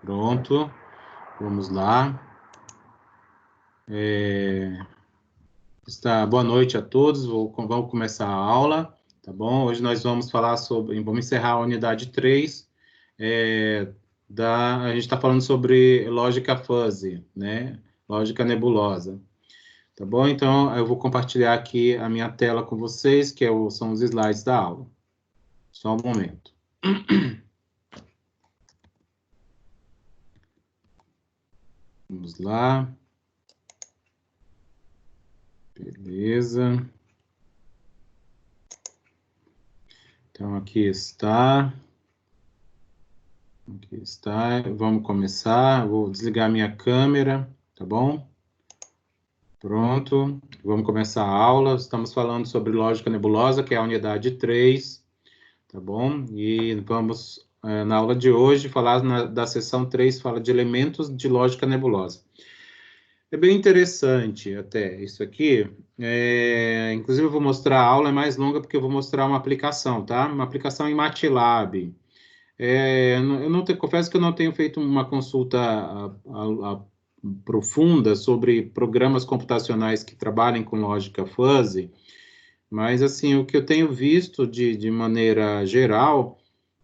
Pronto, vamos lá. Boa noite a todos, vamos começar a aula, tá bom? Hoje nós vamos falar vamos encerrar a unidade 3, a gente está falando sobre lógica fuzzy, né? Lógica nebulosa, tá bom? Então, eu vou compartilhar aqui a minha tela com vocês, são os slides da aula. Só um momento. Vamos lá. Beleza. Então, aqui está. Aqui está. Vamos começar. Vou desligar minha câmera, tá bom? Pronto. Vamos começar a aula. Estamos falando sobre lógica nebulosa, que é a unidade 3, tá bom? E vamos, na aula de hoje, falar da seção 3, fala de elementos de lógica nebulosa. É bem interessante até isso aqui. Inclusive, eu vou mostrar, a aula é mais longa porque eu vou mostrar uma aplicação, tá? Uma aplicação em MATLAB. Confesso que eu não tenho feito uma consulta profunda sobre programas computacionais que trabalhem com lógica fuzzy, mas, assim, o que eu tenho visto de maneira geral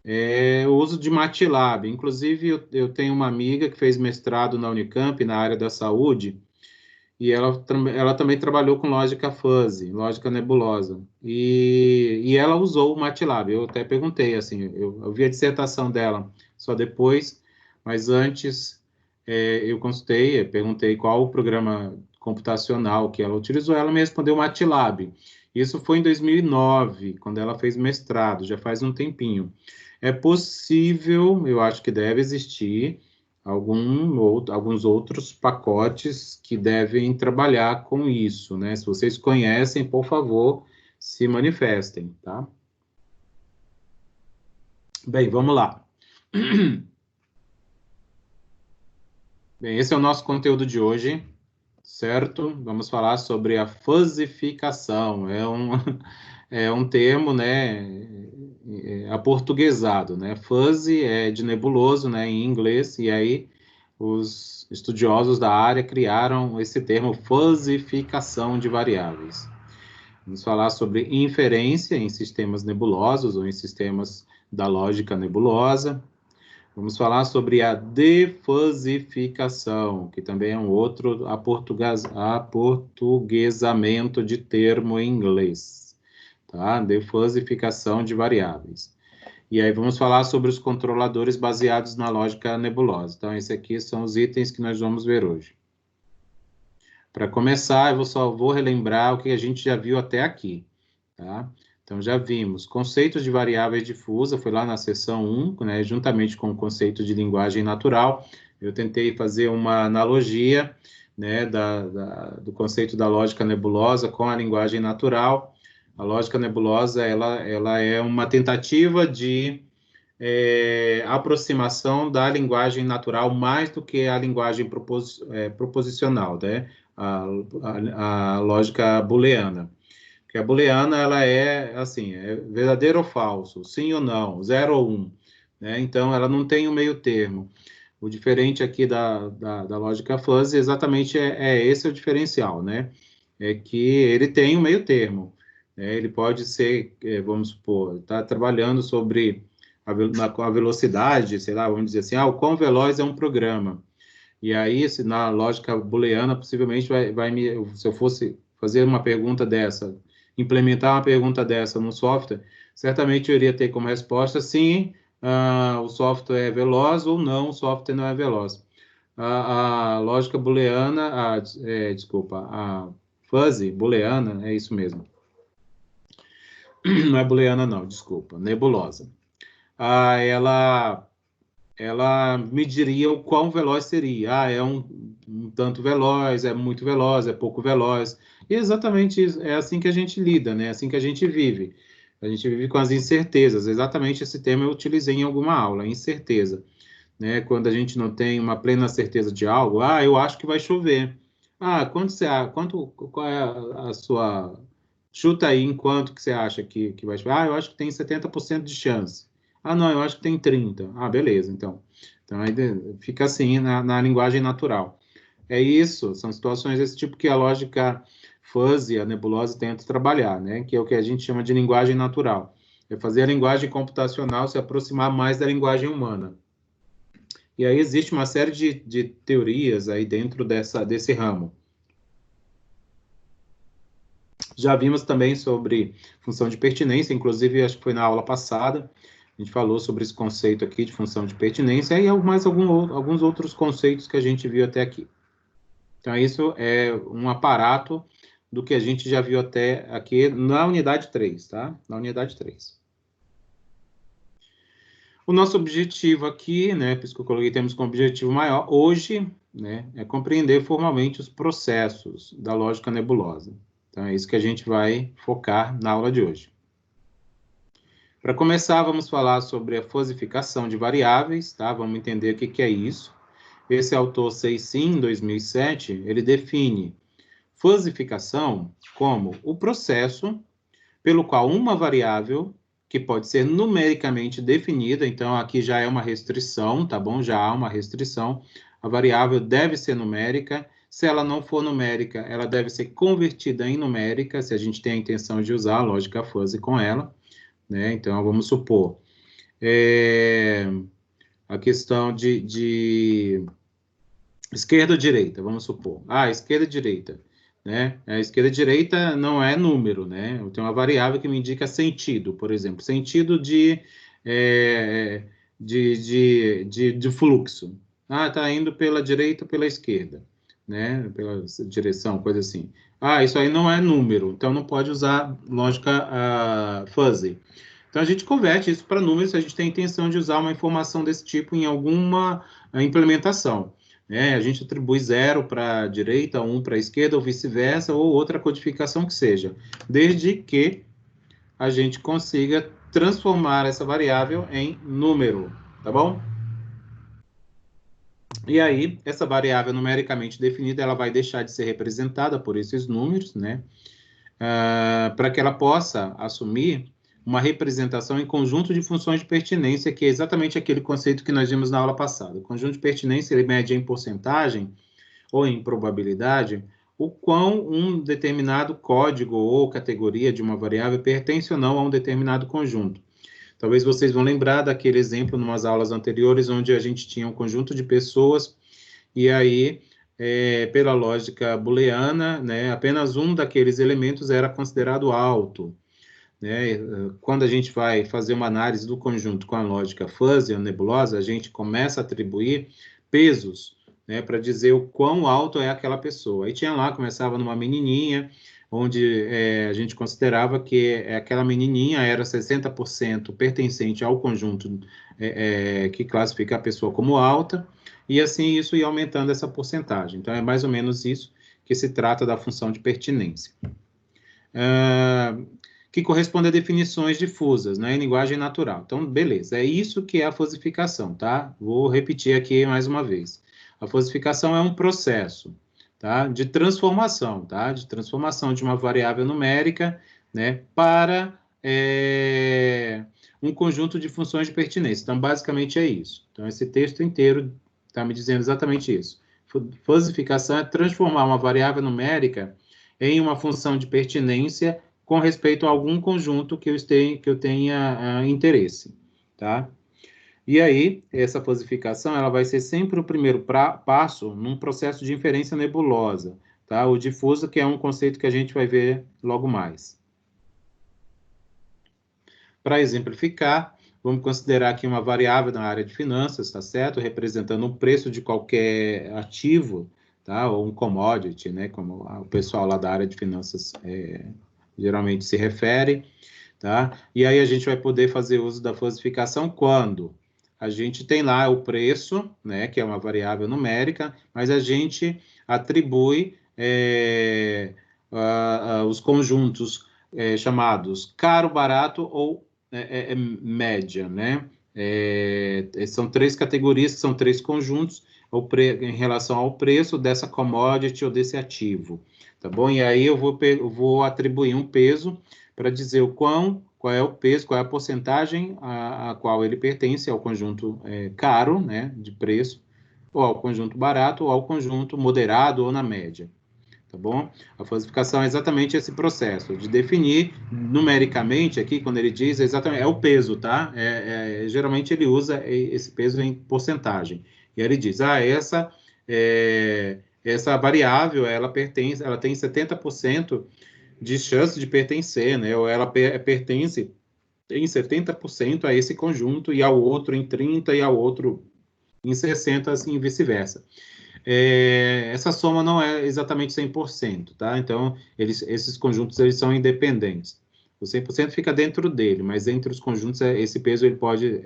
é o uso de MATLAB. Inclusive, eu tenho uma amiga que fez mestrado na Unicamp, na área da saúde, e ela também trabalhou com lógica fuzzy, lógica nebulosa, e ela usou o MATLAB. Eu até perguntei, assim, eu vi a dissertação dela só depois, mas antes eu consultei, perguntei qual o programa computacional que ela utilizou, ela me respondeu MATLAB. Isso foi em 2009, quando ela fez mestrado, já faz um tempinho. É possível, eu acho que deve existir, alguns outros pacotes que devem trabalhar com isso, né? Se vocês conhecem, por favor, se manifestem, tá? Bem, vamos lá. Bem, esse é o nosso conteúdo de hoje, certo? Vamos falar sobre a fuzzificação. É um termo, né, aportuguesado, né? Fuzzy é de nebuloso, né, em inglês, e aí os estudiosos da área criaram esse termo fuzzificação de variáveis. Vamos falar sobre inferência em sistemas nebulosos ou em sistemas da lógica nebulosa. Vamos falar sobre a defuzzificação, que também é um outro aportuguesamento de termo em inglês, tá? Defuzzificação de variáveis. E aí vamos falar sobre os controladores baseados na lógica nebulosa. Então, esses aqui são os itens que nós vamos ver hoje. Para começar, eu só vou relembrar o que a gente já viu até aqui, tá? Então, já vimos conceitos de variáveis difusa, foi lá na seção 1, né, juntamente com o conceito de linguagem natural. Eu tentei fazer uma analogia, né, do conceito da lógica nebulosa com a linguagem natural. A lógica nebulosa, ela é uma tentativa de aproximação da linguagem natural mais do que a linguagem proposicional, né? A lógica booleana. Porque a booleana, ela é, assim, é verdadeiro ou falso, sim ou não, 0 ou 1, né? Então, ela não tem um meio termo. O diferente aqui da lógica fuzzy exatamente esse o diferencial, né? É que ele tem um meio termo, né? Ele pode ser, vamos supor, está trabalhando sobre a velocidade, sei lá, vamos dizer assim, o quão veloz é um programa. E aí, na lógica booleana, possivelmente se eu fosse fazer uma pergunta dessa, implementar uma pergunta dessa no software, certamente eu iria ter como resposta sim, o software é veloz ou não, o software não é veloz. A lógica booleana, desculpa, a fuzzy booleana, é isso mesmo. Não é booleana não, desculpa, nebulosa. Ela mediria o quão veloz seria. É um tanto veloz, é muito veloz, é pouco veloz. E exatamente isso, é assim que a gente lida, né? É assim que a gente vive. A gente vive com as incertezas. Exatamente esse termo eu utilizei em alguma aula, incerteza. Né? Quando a gente não tem uma plena certeza de algo, eu acho que vai chover. Qual é a sua... Chuta aí em quanto que você acha que vai chover. Eu acho que tem 70% de chance. Não, eu acho que tem 30%. Beleza, então. Então, aí fica assim na linguagem natural. É isso, são situações desse tipo que a lógica fuzzy, a nebulosa, tenta trabalhar, né? Que é o que a gente chama de linguagem natural. É fazer a linguagem computacional se aproximar mais da linguagem humana. E aí existe uma série de teorias aí dentro desse ramo. Já vimos também sobre função de pertinência, inclusive acho que foi na aula passada, a gente falou sobre esse conceito aqui de função de pertinência e mais alguns outros conceitos que a gente viu até aqui. Então, isso é um aparato do que a gente já viu até aqui na unidade 3, tá? Na unidade 3. O nosso objetivo aqui, né, por isso que eu coloquei, temos como objetivo maior, hoje, né, é compreender formalmente os processos da lógica nebulosa. Então, é isso que a gente vai focar na aula de hoje. Para começar, vamos falar sobre a fosificação de variáveis, tá? Vamos entender o que é isso. Esse autor Seysin, em 2007, ele define fosificação como o processo pelo qual uma variável, que pode ser numericamente definida, então aqui já é uma restrição, tá bom? Já há uma restrição. A variável deve ser numérica. Se ela não for numérica, ela deve ser convertida em numérica, se a gente tem a intenção de usar a lógica fuzzy com ela, né? Então, vamos supor, a questão de esquerda ou direita, vamos supor. Esquerda e direita, né? A esquerda e direita não é número, né? Eu tenho uma variável que me indica sentido, por exemplo, sentido de fluxo. Tá indo pela direita ou pela esquerda, né? Pela direção, coisa assim. Isso aí não é número, então não pode usar lógica fuzzy. Então a gente converte isso para números se a gente tem a intenção de usar uma informação desse tipo em alguma implementação. A gente atribui 0 para a direita, 1 para a esquerda, ou vice-versa, ou outra codificação que seja, desde que a gente consiga transformar essa variável em número, tá bom? E aí, essa variável numericamente definida, ela vai deixar de ser representada por esses números, né? Para que ela possa assumir uma representação em conjunto de funções de pertinência, que é exatamente aquele conceito que nós vimos na aula passada. O conjunto de pertinência, ele mede em porcentagem ou em probabilidade o quão um determinado código ou categoria de uma variável pertence ou não a um determinado conjunto. Talvez vocês vão lembrar daquele exemplo em umas aulas anteriores, onde a gente tinha um conjunto de pessoas e aí, pela lógica booleana, né, apenas um daqueles elementos era considerado alto. Né? Quando a gente vai fazer uma análise do conjunto com a lógica fuzzy ou nebulosa, a gente começa a atribuir pesos, né, para dizer o quão alto é aquela pessoa. Aí tinha lá, começava numa menininha, onde a gente considerava que aquela menininha era 60% pertencente ao conjunto que classifica a pessoa como alta, e assim isso ia aumentando essa porcentagem. Então, é mais ou menos isso que se trata da função de pertinência. Que corresponde a definições difusas, né, em linguagem natural. Então, beleza, é isso que é a fosificação, tá? Vou repetir aqui mais uma vez. A fosificação é um processo, tá, de transformação, tá, de transformação de uma variável numérica, né, para um conjunto de funções de pertinência. Então, basicamente é isso. Então, esse texto inteiro está me dizendo exatamente isso. Fosificação é transformar uma variável numérica em uma função de pertinência com respeito a algum conjunto que eu tenha interesse, tá? E aí, essa fosificação, ela vai ser sempre o primeiro passo num processo de inferência nebulosa, tá? O difuso, que é um conceito que a gente vai ver logo mais. Para exemplificar, vamos considerar aqui uma variável na área de finanças, tá certo? Representando o preço de qualquer ativo, tá? Ou um commodity, né? Como o pessoal lá da área de finanças geralmente se refere, tá? E aí a gente vai poder fazer uso da fosificação quando a gente tem lá o preço, né? Que é uma variável numérica, mas a gente atribui os conjuntos chamados caro, barato ou média, né? São três categorias, que são três conjuntos em relação ao preço dessa commodity ou desse ativo, tá bom? E aí eu vou atribuir um peso para dizer qual qual é o peso, qual é a porcentagem a qual ele pertence ao conjunto caro, né, de preço, ou ao conjunto barato, ou ao conjunto moderado ou na média. Tá bom? A falsificação é exatamente esse processo de definir numericamente aqui, quando ele diz exatamente, é o peso, tá? Geralmente ele usa esse peso em porcentagem. E aí ele diz, essa variável, ela tem 70% de chance de pertencer, né? Ou ela pertence em 70% a esse conjunto e ao outro em 30% e ao outro em 60%, assim, e vice-versa. Essa soma não é exatamente 100%, tá? Então, esses conjuntos eles são independentes. O 100% fica dentro dele, mas entre os conjuntos, esse peso ele pode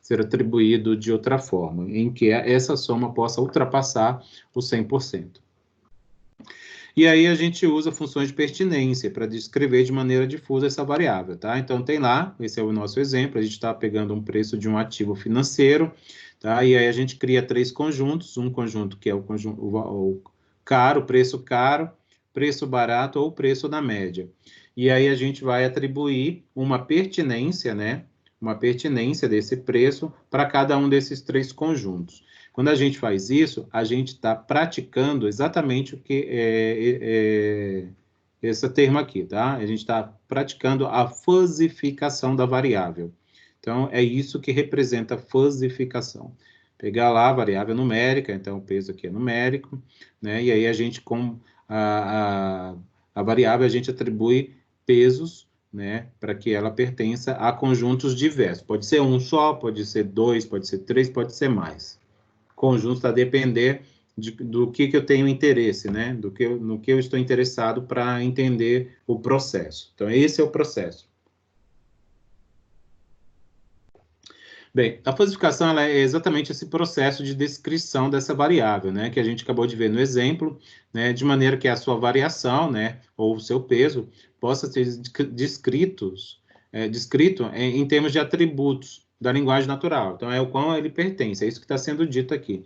ser atribuído de outra forma, em que essa soma possa ultrapassar o 100%. E aí a gente usa funções de pertinência para descrever de maneira difusa essa variável, tá? Então, tem lá, esse é o nosso exemplo, a gente está pegando um preço de um ativo financeiro, tá? E aí a gente cria 3 conjuntos, um conjunto que é o conjunto o caro, preço barato ou preço na média. E aí a gente vai atribuir uma pertinência, né? Uma pertinência desse preço para cada um desses 3 conjuntos. Quando a gente faz isso, a gente está praticando exatamente o que esse termo aqui, tá? A gente está praticando a falsificação da variável. Então, é isso que representa falsificação. Pegar lá a variável numérica, então o peso aqui é numérico, né? E aí a gente, com a variável, a gente atribui pesos, né? Para que ela pertença a conjuntos diversos. Pode ser um só, pode ser 2, pode ser 3, pode ser mais. Conjuntos a depender do que eu tenho interesse, né? No que eu estou interessado para entender o processo. Então, esse é o processo. Bem, a falsificação ela é exatamente esse processo de descrição dessa variável, né, que a gente acabou de ver no exemplo, né, de maneira que a sua variação, né, ou o seu peso, possa ser descrito em termos de atributos da linguagem natural. Então, é o qual ele pertence, é isso que está sendo dito aqui.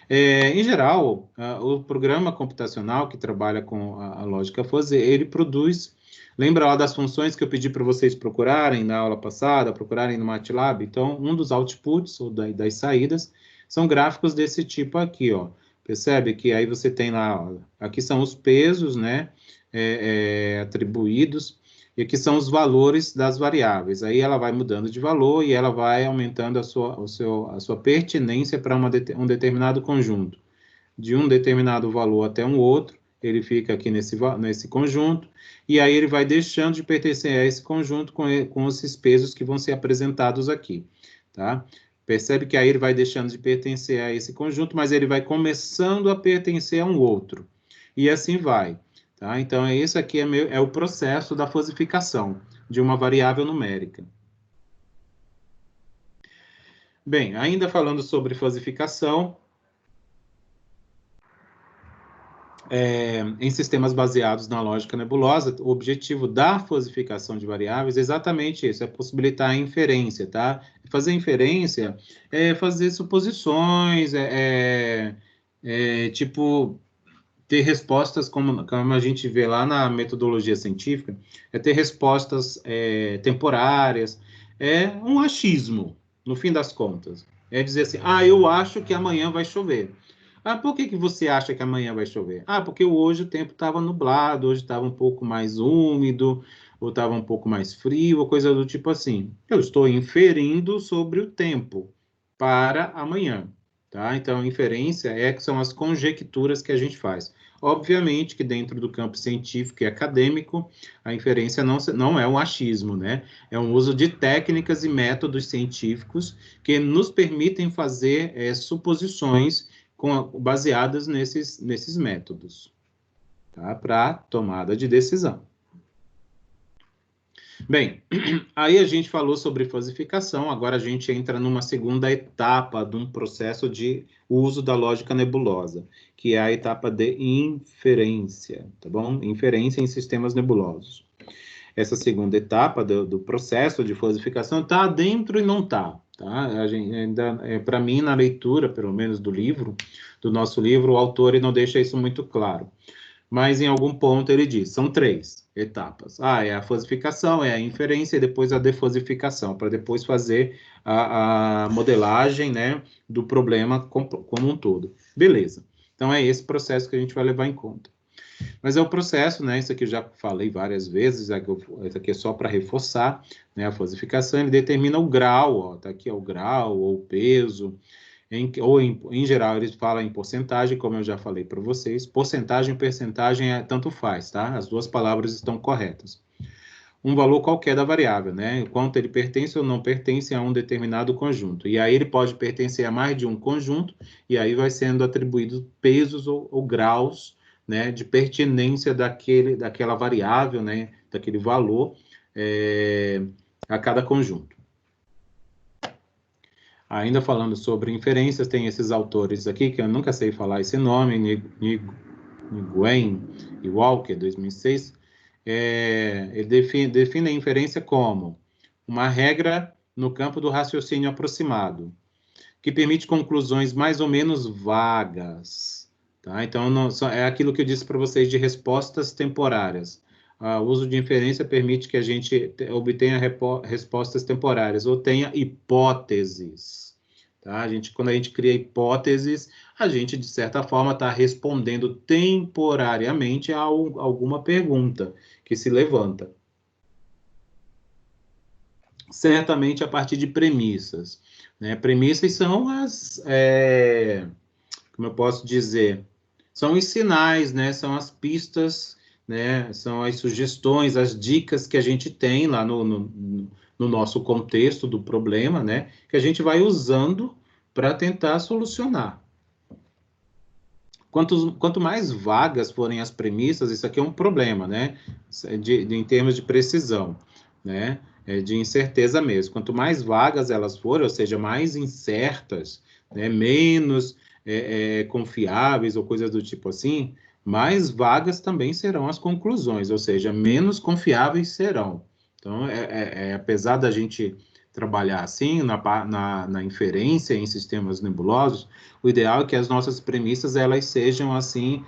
Em geral, o programa computacional que trabalha com a lógica fuzzy, ele produz. Lembra lá das funções que eu pedi para vocês procurarem na aula passada, procurarem no MATLAB? Então, um dos outputs, ou das saídas, são gráficos desse tipo aqui, ó. Percebe que aí você tem lá, ó, aqui são os pesos, né, atribuídos, e aqui são os valores das variáveis. Aí ela vai mudando de valor e ela vai aumentando a sua pertinência para um determinado conjunto. De um determinado valor até um outro, ele fica aqui nesse conjunto, e aí ele vai deixando de pertencer a esse conjunto com esses pesos que vão ser apresentados aqui, tá? Percebe que aí ele vai deixando de pertencer a esse conjunto, mas ele vai começando a pertencer a um outro, e assim vai, tá? Então, esse aqui é o processo da falsificação de uma variável numérica. Bem, ainda falando sobre falsificação, em sistemas baseados na lógica nebulosa, o objetivo da falsificação de variáveis é exatamente isso, é possibilitar a inferência, tá? Fazer inferência é fazer suposições, tipo, ter respostas como a gente vê lá na metodologia científica, é ter respostas temporárias, é um achismo, no fim das contas. É dizer assim, eu acho que amanhã vai chover. Por que você acha que amanhã vai chover? Porque hoje o tempo estava nublado, hoje estava um pouco mais úmido, ou estava um pouco mais frio, ou coisa do tipo assim. Eu estou inferindo sobre o tempo para amanhã, tá? Então, inferência são as conjecturas que a gente faz. Obviamente que dentro do campo científico e acadêmico, a inferência não é um achismo, né? É um uso de técnicas e métodos científicos que nos permitem fazer suposições baseadas nesses métodos, tá? Para tomada de decisão. Bem, aí a gente falou sobre falsificação, agora a gente entra numa segunda etapa de um processo de uso da lógica nebulosa, que é a etapa de inferência, tá bom? Inferência em sistemas nebulosos. Essa segunda etapa do processo de falsificação está dentro e não está, tá? Para mim, na leitura, pelo menos do nosso livro, o autor não deixa isso muito claro. Mas em algum ponto ele diz, são 3. etapas. É a fosificação, é a inferência e depois a defosificação, para depois fazer a modelagem, né, do problema como um todo. Beleza. Então, é esse processo que a gente vai levar em conta. Mas é o processo, né? Isso aqui eu já falei várias vezes, isso aqui é só para reforçar, né? A fosificação, ele determina o grau, ó, tá aqui é o grau ou o peso, em geral eles falam em porcentagem, como eu já falei para vocês. Porcentagem e percentagem tanto faz, tá? As duas palavras estão corretas. Um valor qualquer da variável, né? Quanto ele pertence ou não pertence a um determinado conjunto. E aí ele pode pertencer a mais de um conjunto, e aí vai sendo atribuídos pesos ou graus, né, de pertinência daquela variável, né, daquele valor a cada conjunto. Ainda falando sobre inferências, tem esses autores aqui, que eu nunca sei falar esse nome, Nguyen e Walker, 2006, ele define a inferência como uma regra no campo do raciocínio aproximado, que permite conclusões mais ou menos vagas. Tá? Então, é aquilo que eu disse para vocês de respostas temporárias. O uso de inferência permite que a gente obtenha respostas temporárias, ou tenha hipóteses. Tá? Quando a gente cria hipóteses, a gente, de certa forma, está respondendo temporariamente a alguma pergunta que se levanta. Certamente a partir de premissas. Né? Premissas são como eu posso dizer, são os sinais, né? São as pistas, né? São as sugestões, as dicas que a gente tem lá no nosso contexto do problema, né? Que a gente vai usando para tentar solucionar. Quanto mais vagas forem as premissas, isso aqui é um problema, né? Em termos de precisão, né? De incerteza mesmo. Quanto mais vagas elas forem, ou seja, mais incertas, né? Menos confiáveis ou coisas do tipo assim, mais vagas também serão as conclusões, ou seja, menos confiáveis serão. Então, apesar da gente trabalhar assim, na inferência em sistemas nebulosos, o ideal é que as nossas premissas elas sejam assim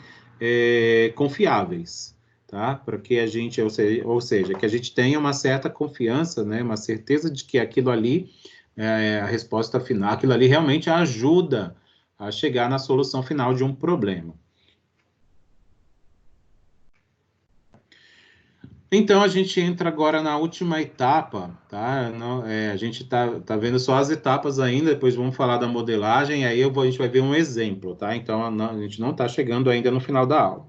confiáveis, tá? Para que a gente, ou seja, que a gente tenha uma certa confiança, né? Uma certeza de que aquilo ali a resposta final, aquilo ali realmente ajuda a chegar na solução final de um problema. Então, a gente entra agora na última etapa, tá? A gente tá vendo só as etapas ainda, depois vamos falar da modelagem, aí a gente vai ver um exemplo, tá? Então, a gente não está chegando ainda no final da aula.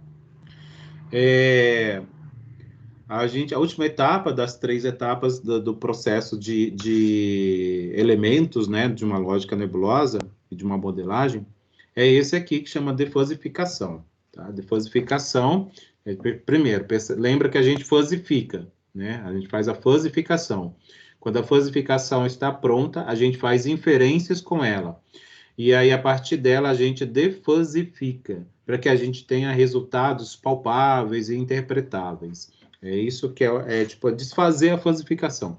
A última etapa das 3 etapas do processo de elementos, né, de uma lógica nebulosa e de uma modelagem, é esse aqui que chama defosificação. Tá? Defosificação, primeiro, lembra que a gente fosifica, né? A gente faz a fosificação. Quando a fosificação está pronta, a gente faz inferências com ela. E aí, a partir dela, a gente defosifica, para que a gente tenha resultados palpáveis e interpretáveis. É isso que tipo, desfazer a fosificação.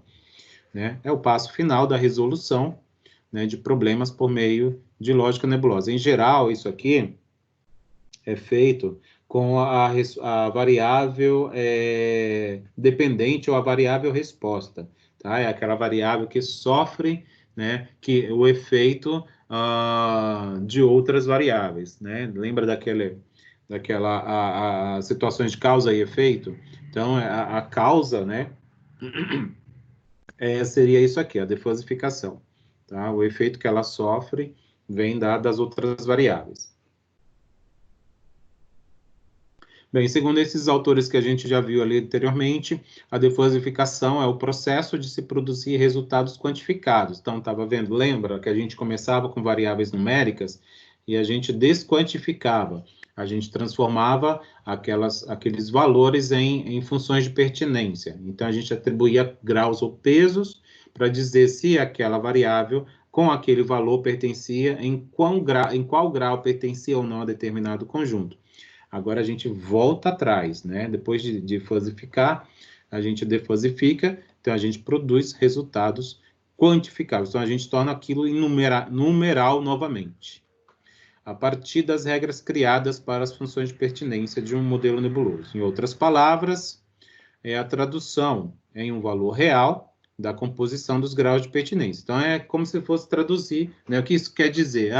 Né? É o passo final da resolução, né, de problemas por meio de lógica nebulosa. Em geral, isso aqui é feito com a variável dependente ou a variável resposta. Tá? É aquela variável que sofre, né, que o efeito de outras variáveis. Né? Lembra daquela situações de causa e efeito? Então, a causa, né, seria isso aqui, a defosificação. Tá? O efeito que ela sofre vem das outras variáveis. Bem, segundo esses autores que a gente já viu ali anteriormente, a defosificação é o processo de se produzir resultados quantificados. Então, estava vendo, lembra que a gente começava com variáveis numéricas e a gente desquantificava, a gente transformava aqueles valores em funções de pertinência. Então, a gente atribuía graus ou pesos para dizer se aquela variável com aquele valor pertencia, em qual grau pertencia ou não a determinado conjunto. Agora a gente volta atrás, né? Depois de fosificar, a gente defosifica, então a gente produz resultados quantificáveis. Então a gente torna aquilo em numeral novamente, a partir das regras criadas para as funções de pertinência de um modelo nebuloso. Em outras palavras, é a tradução em um valor real da composição dos graus de pertinência. Então, é como se fosse traduzir, né? O que isso quer dizer?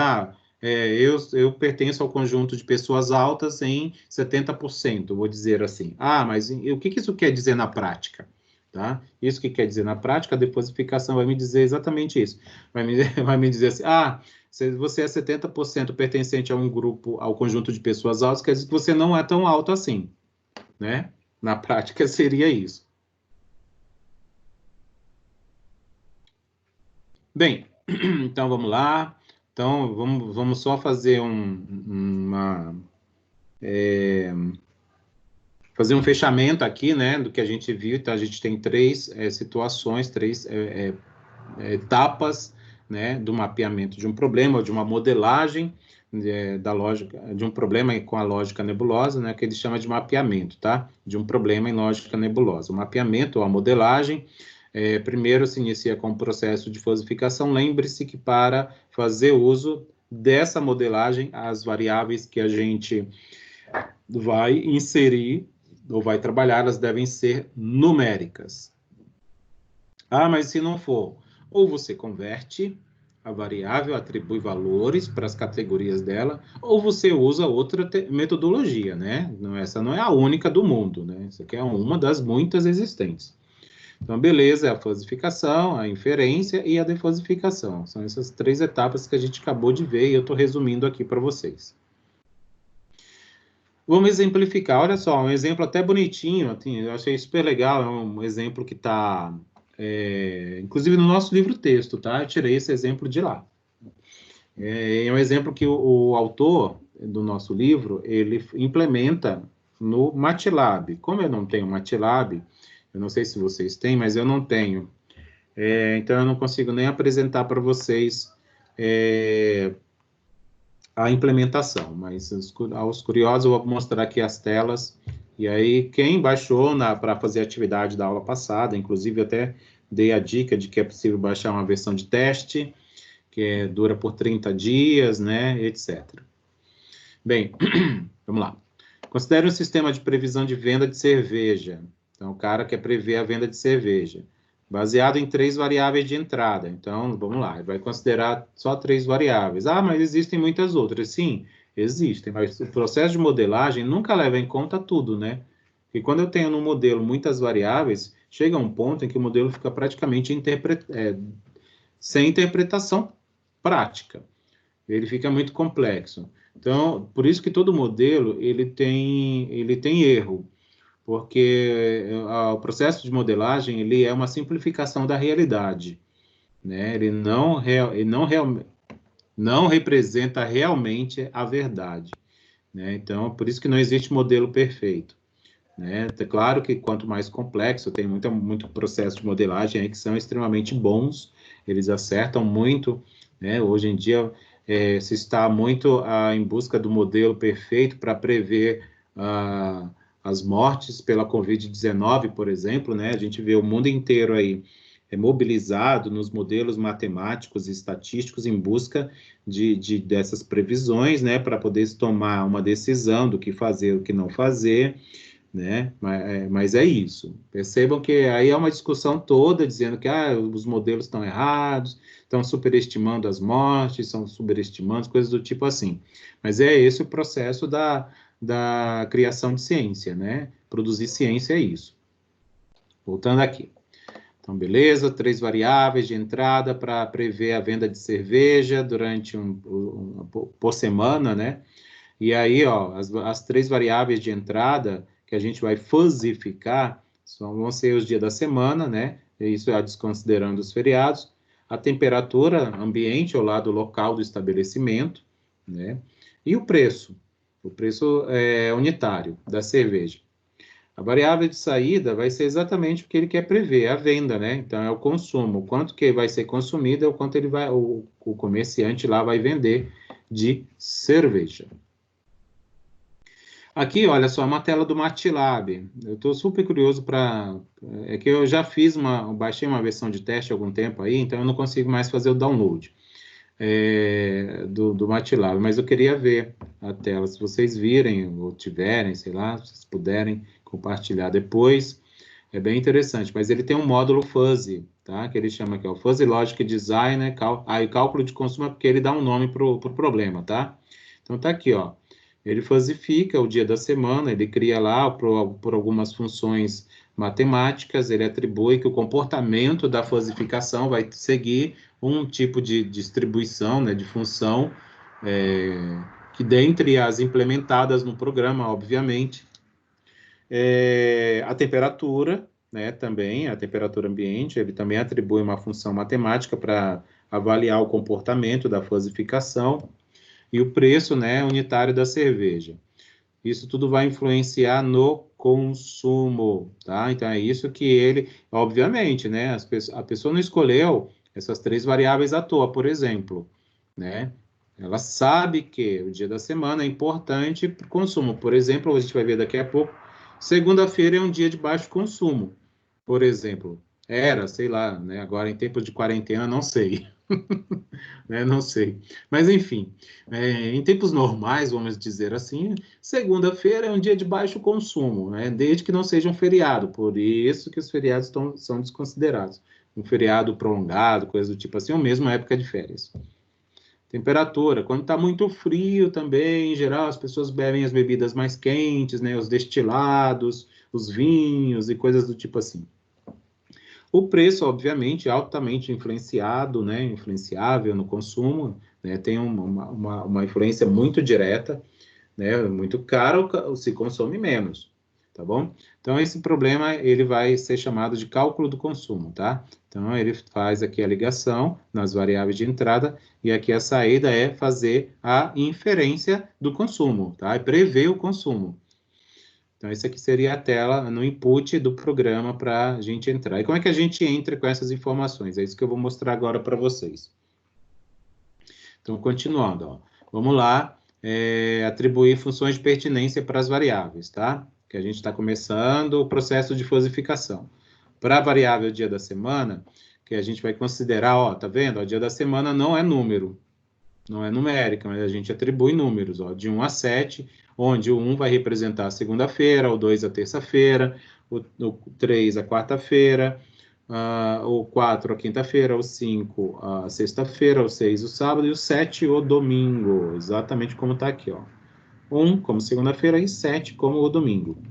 Eu pertenço ao conjunto de pessoas altas em 70%, vou dizer assim. Mas o que isso quer dizer na prática? Tá? Isso que quer dizer na prática, a deposificação vai me dizer exatamente isso. Vai me dizer assim, se você é 70% pertencente a um grupo, ao conjunto de pessoas altas, quer dizer que você não é tão alto assim, né? Na prática seria isso. Bem, então vamos lá. Então vamos só fazer fazer um fechamento aqui, né, do que a gente viu. Então a gente tem três situações, três etapas, né, do mapeamento de um problema ou de uma modelagem da lógica de um problema com a lógica nebulosa, né, que ele chama de mapeamento, tá? De um problema em lógica nebulosa. O mapeamento ou a modelagem primeiro se inicia com o processo de fosificação. Lembre-se que para fazer uso dessa modelagem, as variáveis que a gente vai inserir ou vai trabalhar, elas devem ser numéricas. Mas se não for, ou você converte a variável, atribui valores para as categorias dela, ou você usa outra metodologia, né? Essa não é a única do mundo, né? Essa aqui é uma das muitas existentes. Então, beleza, é a fosificação, a inferência e a defosificação. São essas três etapas que a gente acabou de ver e eu estou resumindo aqui para vocês. Vamos exemplificar, olha só, um exemplo até bonitinho, assim, eu achei super legal, é um exemplo que está, inclusive no nosso livro-texto, tá? Eu tirei esse exemplo de lá. É um exemplo que o autor do nosso livro, ele implementa no MATLAB. Como eu não tenho MATLAB, eu não sei se vocês têm, mas eu não tenho. Então, eu não consigo nem apresentar para vocês a implementação, mas aos curiosos eu vou mostrar aqui as telas, e aí quem baixou para fazer a atividade da aula passada, inclusive eu até dei a dica de que é possível baixar uma versão de teste, que dura por 30 dias, né, etc. Bem, vamos lá. Considere um sistema de previsão de venda de cerveja. Então, o cara quer prever a venda de cerveja, baseado em 3 variáveis de entrada. Então, vamos lá, ele vai considerar só 3 variáveis. Mas existem muitas outras. Sim, existem, mas o processo de modelagem nunca leva em conta tudo, né? E quando eu tenho no modelo muitas variáveis, chega um ponto em que o modelo fica praticamente sem interpretação prática. Ele fica muito complexo. Então, por isso que todo modelo ele tem erro, porque o processo de modelagem ele é uma simplificação da realidade, né? Ele não representa realmente a verdade, né? Então, por isso que não existe modelo perfeito, né? É claro que quanto mais complexo, tem muito processo de modelagem aí que são extremamente bons, eles acertam muito, né? Hoje em dia se está muito em busca do modelo perfeito para prever as mortes pela Covid-19, por exemplo, né? A gente vê o mundo inteiro aí mobilizado nos modelos matemáticos e estatísticos em busca dessas previsões, né? Para poder tomar uma decisão do que fazer, o que não fazer, né? Mas é isso. Percebam que aí é uma discussão toda dizendo que os modelos estão errados, estão superestimando as mortes, estão superestimando coisas do tipo assim. Mas é esse o processo da criação de ciência, né? Produzir ciência é isso. Voltando aqui. Então, beleza, 3 variáveis de entrada para prever a venda de cerveja durante por semana, né? E aí, ó, as 3 variáveis de entrada que a gente vai fosificar vão ser os dias da semana, né? Isso é desconsiderando os feriados, a temperatura ambiente, ao lado local do estabelecimento, né? E o preço unitário da cerveja. A variável de saída vai ser exatamente o que ele quer prever, a venda, né? Então, é o consumo. O quanto que vai ser consumido é o quanto o comerciante lá vai vender de cerveja. Aqui, olha só, uma tela do MATLAB. Eu estou super curioso para... É que eu já baixei uma versão de teste há algum tempo aí, então eu não consigo mais fazer o download do MATLAB, mas eu queria ver a tela. Se vocês virem ou tiverem, sei lá, se vocês puderem compartilhar depois. É bem interessante, mas ele tem um módulo fuzzy, tá? Que ele chama aqui, ó, Fuzzy Logic Design, né? Aí cálculo de consumo é porque ele dá um nome pro problema, tá? Então tá aqui, ó. Ele fuzzifica o dia da semana, ele cria lá por algumas funções matemáticas, ele atribui que o comportamento da fuzzificação vai seguir um tipo de distribuição, né, de função, que dentre as implementadas no programa, obviamente, a temperatura, né, também, a temperatura ambiente, ele também atribui uma função matemática para avaliar o comportamento da fuzzificação e o preço, né, unitário da cerveja. Isso tudo vai influenciar no consumo, tá? Então é isso que ele, obviamente, né, a pessoa não escolheu essas 3 variáveis à toa, por exemplo, né? Ela sabe que o dia da semana é importante para o consumo. Por exemplo, a gente vai ver daqui a pouco, segunda-feira é um dia de baixo consumo, por exemplo. Era, sei lá, né? Agora em tempos de quarentena, não sei. Né? Não sei. Mas, enfim, em tempos normais, vamos dizer assim, segunda-feira é um dia de baixo consumo, né? Desde que não seja um feriado. Por isso que os feriados são desconsiderados. Um feriado prolongado, coisa do tipo assim, ou mesmo época de férias. Temperatura, quando está muito frio também, em geral, as pessoas bebem as bebidas mais quentes, né? Os destilados, os vinhos e coisas do tipo assim. O preço, obviamente, é altamente influenciado, né, influenciável no consumo, né, tem uma influência muito direta, né, muito caro, se consome menos, tá bom? Então, esse problema, ele vai ser chamado de cálculo do consumo, tá? Então, ele faz aqui a ligação nas variáveis de entrada, e aqui a saída é fazer a inferência do consumo, tá? É prever o consumo. Então, esse aqui seria a tela no input do programa para a gente entrar. E como é que a gente entra com essas informações? É isso que eu vou mostrar agora para vocês. Então, continuando, ó. Vamos lá, atribuir funções de pertinência para as variáveis, tá? Que a gente está começando o processo de fuzzificação. Para a variável dia da semana, que a gente vai considerar, ó, tá vendo? O dia da semana não é número, não é numérica, mas a gente atribui números, ó, de 1 a 7, onde o 1 vai representar a segunda-feira, o 2 a terça-feira, o 3 a quarta-feira, o 4 a quinta-feira, o 5 a sexta-feira, o 6 o sábado e o 7 o domingo, exatamente como está aqui, ó. 1 como segunda-feira e 7 como o domingo.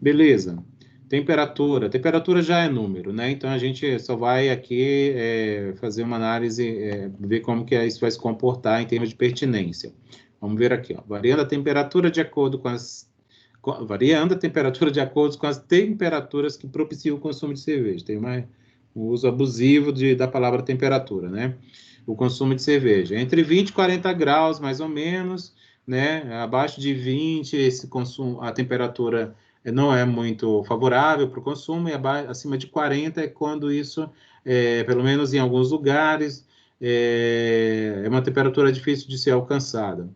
Beleza. Temperatura já é número, né? Então a gente só vai aqui fazer uma análise, ver como que isso vai se comportar em termos de pertinência. Vamos ver aqui, ó. Variando a temperatura de acordo com as temperaturas que propiciam o consumo de cerveja. Tem um uso abusivo da palavra temperatura, né? O consumo de cerveja. Entre 20 e 40 graus, mais ou menos, né? Abaixo de 20, esse consumo, a temperatura não é muito favorável para o consumo, e acima de 40 é quando isso, pelo menos em alguns lugares, é uma temperatura difícil de ser alcançada.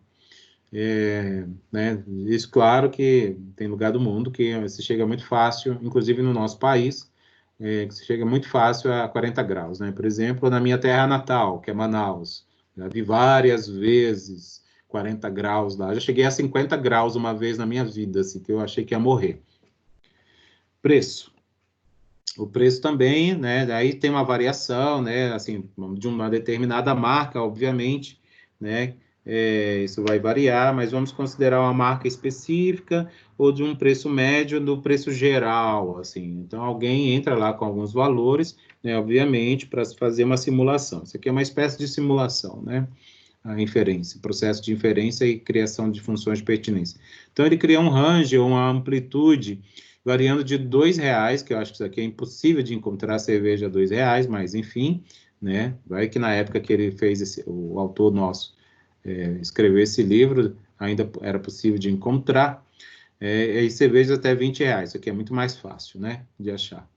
Né, isso, claro que tem lugar do mundo que se chega muito fácil, inclusive no nosso país, que se chega muito fácil a 40 graus, né? Por exemplo, na minha terra natal, que é Manaus, já vi várias vezes 40 graus lá. Já cheguei a 50 graus uma vez na minha vida, assim, que eu achei que ia morrer. Preço. O preço também, né? Daí tem uma variação, né? Assim, de uma determinada marca, obviamente, né? Isso vai variar, mas vamos considerar uma marca específica ou de um preço médio do preço geral, assim. Então, alguém entra lá com alguns valores, né? Obviamente, para fazer uma simulação. Isso aqui é uma espécie de simulação, né? A inferência, processo de inferência e criação de funções de pertinência. Então, ele cria um range ou uma amplitude variando de R$2, que eu acho que isso aqui é impossível de encontrar cerveja a R$2, mas enfim, né? Vai que na época que ele fez o autor nosso escreveu esse livro, ainda era possível de encontrar, e cervejas até R$20, isso aqui é muito mais fácil, né? De achar.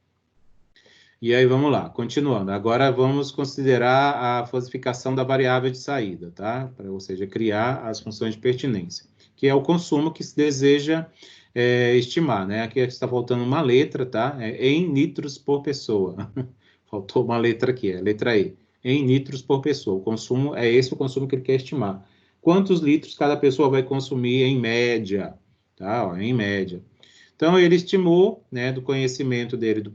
E aí, vamos lá, continuando. Agora, vamos considerar a falsificação da variável de saída, tá? Ou seja, criar as funções de pertinência, que é o consumo que se deseja estimar, né? Aqui está faltando uma letra, tá? Em litros por pessoa. Faltou uma letra aqui, a letra E. Em litros por pessoa. O consumo é esse o consumo que ele quer estimar. Quantos litros cada pessoa vai consumir em média, tá? Ó, em média. Então, ele estimou, né, do conhecimento dele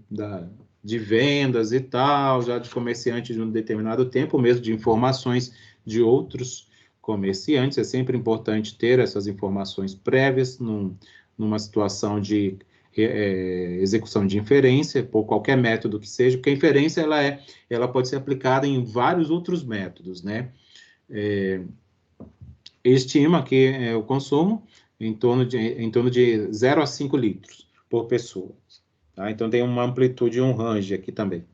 de vendas e tal, já de comerciante de um determinado tempo, mesmo de informações de outros comerciantes. É sempre importante ter essas informações prévias numa situação de execução de inferência, por qualquer método que seja, porque a inferência ela pode ser aplicada em vários outros métodos, né? Estima que o consumo em torno de 0 a 5 litros por pessoa. Tá? Então, tem uma amplitude, um range aqui também.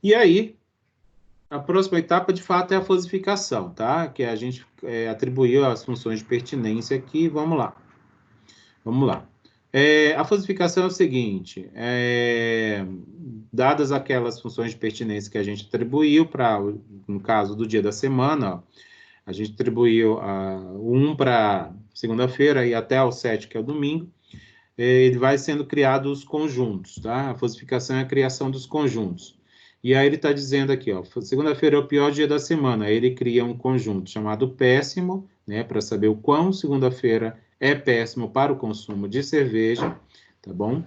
E aí, a próxima etapa, de fato, é a fosificação, tá? Que a gente atribuiu as funções de pertinência aqui. Vamos lá. Vamos lá. A fosificação é o seguinte, dadas aquelas funções de pertinência que a gente atribuiu para, no caso do dia da semana, ó, a gente atribuiu o 1 para segunda-feira e até o 7, que é o domingo, ele vai sendo criado os conjuntos, tá? A fosificação é a criação dos conjuntos. E aí ele está dizendo aqui, ó, segunda-feira é o pior dia da semana. Aí ele cria um conjunto chamado péssimo, né, para saber o quão segunda-feira é péssimo para o consumo de cerveja, tá bom?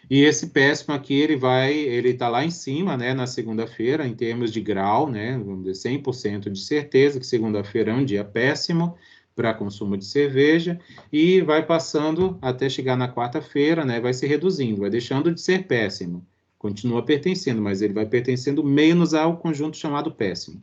E esse péssimo aqui, ele está lá em cima, né, na segunda-feira, em termos de grau, né, vamos dizer, 100% de certeza que segunda-feira é um dia péssimo para consumo de cerveja, e vai passando até chegar na quarta-feira, né, vai se reduzindo, vai deixando de ser péssimo. Continua pertencendo, mas ele vai pertencendo menos ao conjunto chamado péssimo.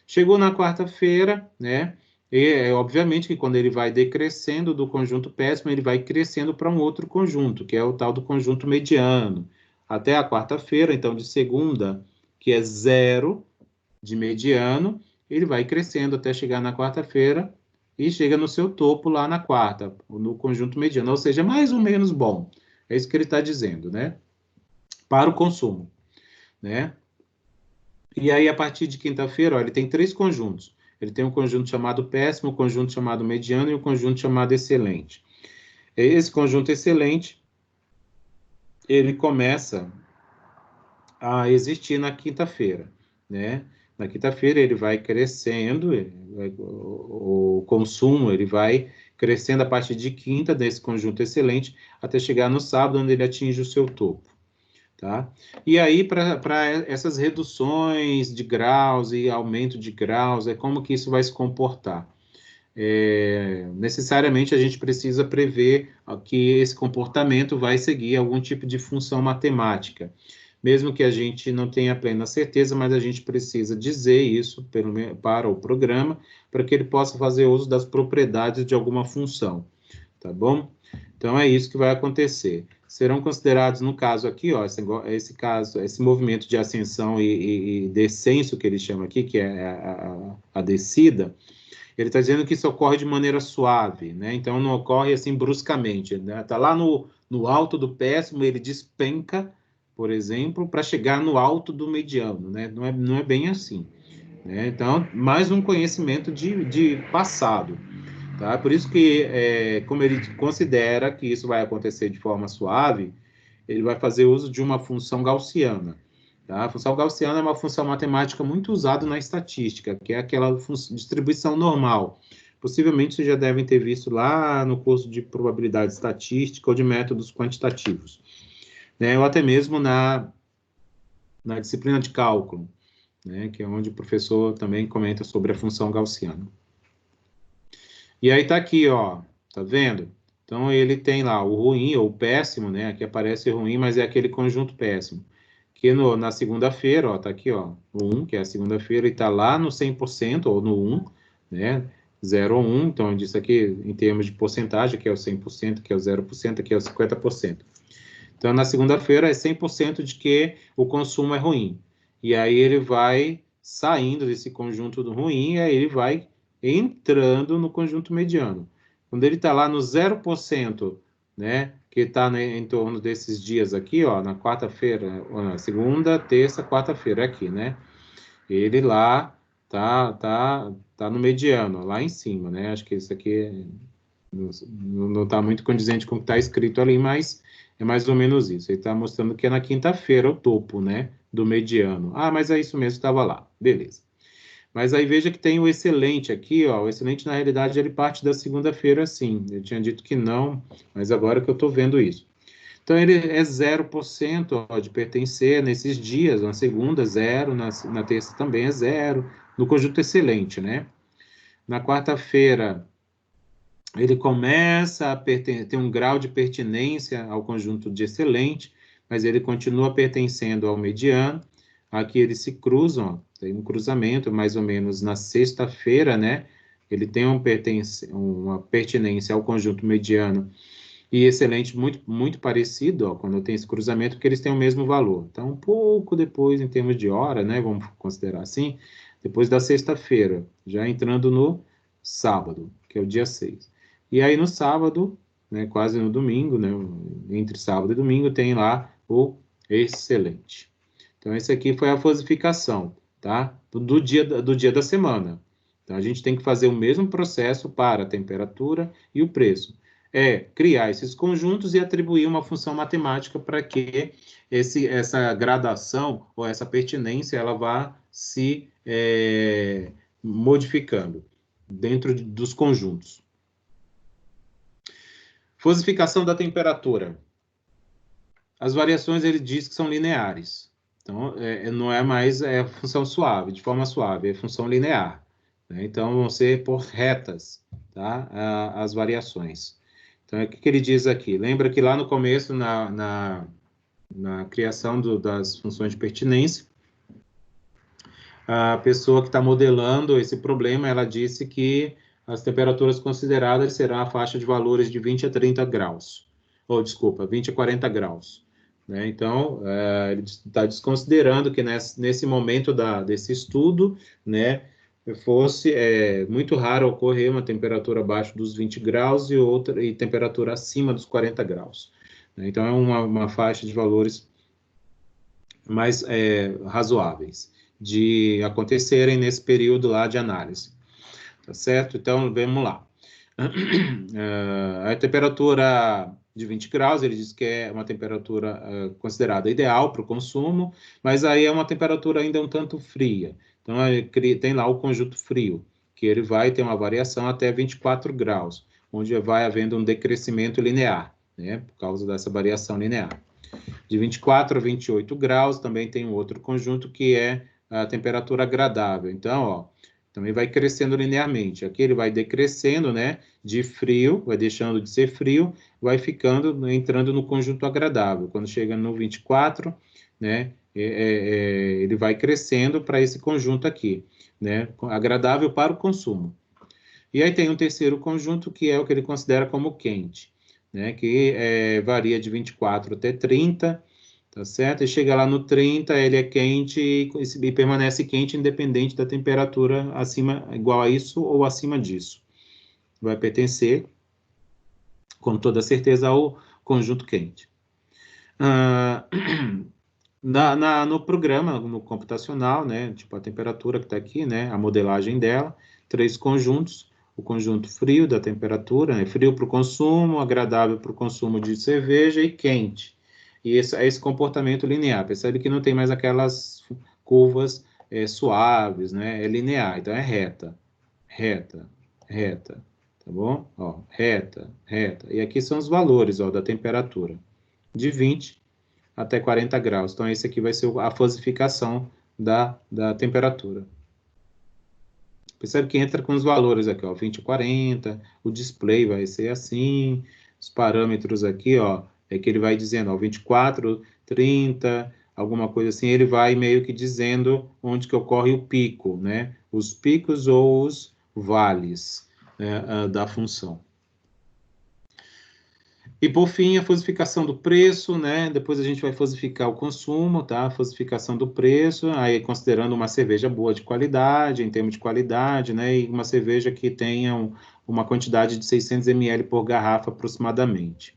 Chegou na quarta-feira, né, e obviamente que quando ele vai decrescendo do conjunto péssimo, ele vai crescendo para um outro conjunto, que é o tal do conjunto mediano. Até a quarta-feira, então de segunda, que é 0 de mediano, ele vai crescendo até chegar na quarta-feira e chega no seu topo lá na quarta, no conjunto mediano, ou seja, mais ou menos bom. É isso que ele está dizendo, né? Para o consumo, né? E aí, a partir de quinta-feira, ele tem 3 conjuntos. Ele tem um conjunto chamado péssimo, um conjunto chamado mediano e um conjunto chamado excelente. Esse conjunto excelente, ele começa a existir na quinta-feira, né? Na quinta-feira ele vai crescendo, o consumo ele vai crescendo a partir de quinta desse conjunto excelente até chegar no sábado, onde ele atinge o seu topo. Tá? E aí, para essas reduções de graus e aumento de graus, como que isso vai se comportar? Necessariamente a gente precisa prever que esse comportamento vai seguir algum tipo de função matemática. Mesmo que a gente não tenha plena certeza, mas a gente precisa dizer isso para o programa, para que ele possa fazer uso das propriedades de alguma função. Tá bom? Então, é isso que vai acontecer. Serão considerados, no caso aqui, ó, esse movimento de ascensão e descenso, que ele chama aqui, que é a descida, ele está dizendo que isso ocorre de maneira suave, né? Então, não ocorre assim bruscamente. Né? Tá lá no alto do péssimo, ele despenca, por exemplo, para chegar no alto do mediano, né? Não é bem assim. Né? Então, mais um conhecimento de passado. Tá? Por isso que, como ele considera que isso vai acontecer de forma suave, ele vai fazer uso de uma função gaussiana. Tá? A função gaussiana é uma função matemática muito usada na estatística, que é aquela distribuição normal. Possivelmente vocês já devem ter visto lá no curso de probabilidade estatística ou de métodos quantitativos. Né? Ou até mesmo na disciplina de cálculo, né? Que é onde o professor também comenta sobre a função gaussiana. E aí tá aqui, ó, tá vendo? Então ele tem lá o ruim ou o péssimo, né? Aqui aparece ruim, mas é aquele conjunto péssimo. Que na segunda-feira, ó, tá aqui, ó, o 1, que é a segunda-feira, e tá lá no 100% ou no 1, né? 0 ou 1, então disso aqui em termos de porcentagem, que é o 100%, que é o 0%, que é o 50%. Então na segunda-feira é 100% de que o consumo é ruim. E aí ele vai saindo desse conjunto do ruim, e aí ele vai entrando no conjunto mediano. Quando ele está lá no 0%, né, que está em torno desses dias aqui, ó, na quarta-feira, na segunda, terça, quarta-feira aqui, né? Ele lá tá no mediano, lá em cima, né? Acho que isso aqui não está muito condizente com o que está escrito ali, mas é mais ou menos isso. Ele está mostrando que é na quinta-feira o topo, né, do mediano. Ah, mas é isso mesmo, estava lá. Beleza. Mas aí veja que tem o excelente aqui, ó. O excelente, na realidade, ele parte da segunda-feira, sim. Eu tinha dito que não, mas agora que eu estou vendo isso. Então, ele é 0%, ó, de pertencer nesses dias. Na segunda, 0. Na terça também é 0. No conjunto excelente, né? Na quarta-feira, ele começa a ter um grau de pertinência ao conjunto de excelente, mas ele continua pertencendo ao mediano. Aqui eles se cruzam, ó, tem um cruzamento mais ou menos na sexta-feira, né? Ele tem uma pertinência ao conjunto mediano e excelente muito parecido, ó, quando tem esse cruzamento, porque eles têm o mesmo valor. Então, um pouco depois, em termos de hora, né? Vamos considerar assim, depois da sexta-feira, já entrando no sábado, que é o dia 6. E aí no sábado, né, quase no domingo, né, entre sábado e domingo, tem lá o excelente. Então, esse aqui foi a fosificação, tá? Do dia da semana. Então, a gente tem que fazer o mesmo processo para a temperatura e o preço. É criar esses conjuntos e atribuir uma função matemática para que essa gradação ou essa pertinência ela vá se modificando dentro dos conjuntos. Fosificação da temperatura. As variações ele diz que são lineares. Então, não é mais função suave, de forma suave, é função linear. Né? Então, vão ser por retas, tá? As variações. Então, o que ele diz aqui? Lembra que lá no começo, na criação das funções de pertinência, a pessoa que está modelando esse problema, ela disse que as temperaturas consideradas serão a faixa de valores de 20 a 30 graus. Ou, desculpa, 20 a 40 graus. Né? Então, ele está desconsiderando que nesse momento desse estudo, né, fosse muito raro ocorrer uma temperatura abaixo dos 20 graus e temperatura acima dos 40 graus. Né? Então, é uma faixa de valores mais razoáveis de acontecerem nesse período lá de análise. Tá certo? Então, vamos lá. A temperatura de 20 graus, ele diz que é uma temperatura considerada ideal para o consumo, mas aí é uma temperatura ainda um tanto fria. Então, tem lá o conjunto frio, que ele vai ter uma variação até 24 graus, onde vai havendo um decrescimento linear, né, por causa dessa variação linear. De 24 a 28 graus, também tem um outro conjunto que é a temperatura agradável. Então, ó, também vai crescendo linearmente. Aqui ele vai decrescendo, né, de frio, vai deixando de ser frio, vai entrando no conjunto agradável. Quando chega no 24, né, ele vai crescendo para esse conjunto aqui, né, agradável para o consumo. E aí tem um terceiro conjunto, que é o que ele considera como quente, né, que varia de 24 até 30, tá certo? E chega lá no 30, ele é quente e permanece quente independente da temperatura igual a isso ou acima disso. Vai pertencer, com toda certeza, ao conjunto quente. No programa, no computacional, né, tipo a temperatura que está aqui, né, a modelagem dela, 3 conjuntos, o conjunto frio da temperatura, né, frio para o consumo, agradável para o consumo de cerveja e quente. E esse comportamento linear, percebe que não tem mais aquelas curvas suaves, né, é linear, então é reta, reta, reta, tá bom? Ó, reta, reta. E aqui são os valores, ó, da temperatura, de 20 até 40 graus. Então, esse aqui vai ser a fosificação da temperatura. Percebe que entra com os valores aqui, ó, 20 a 40, o display vai ser assim, os parâmetros aqui, ó, é que ele vai dizendo, ó, 24, 30, alguma coisa assim, ele vai meio que dizendo onde que ocorre o pico, né? Os picos ou os vales, né, da função. E, por fim, a fosificação do preço, né? Depois a gente vai fosificar o consumo, tá? A fosificação do preço, aí considerando uma cerveja boa de qualidade, em termos de qualidade, né? E uma cerveja que tenha uma quantidade de 600 ml por garrafa, aproximadamente.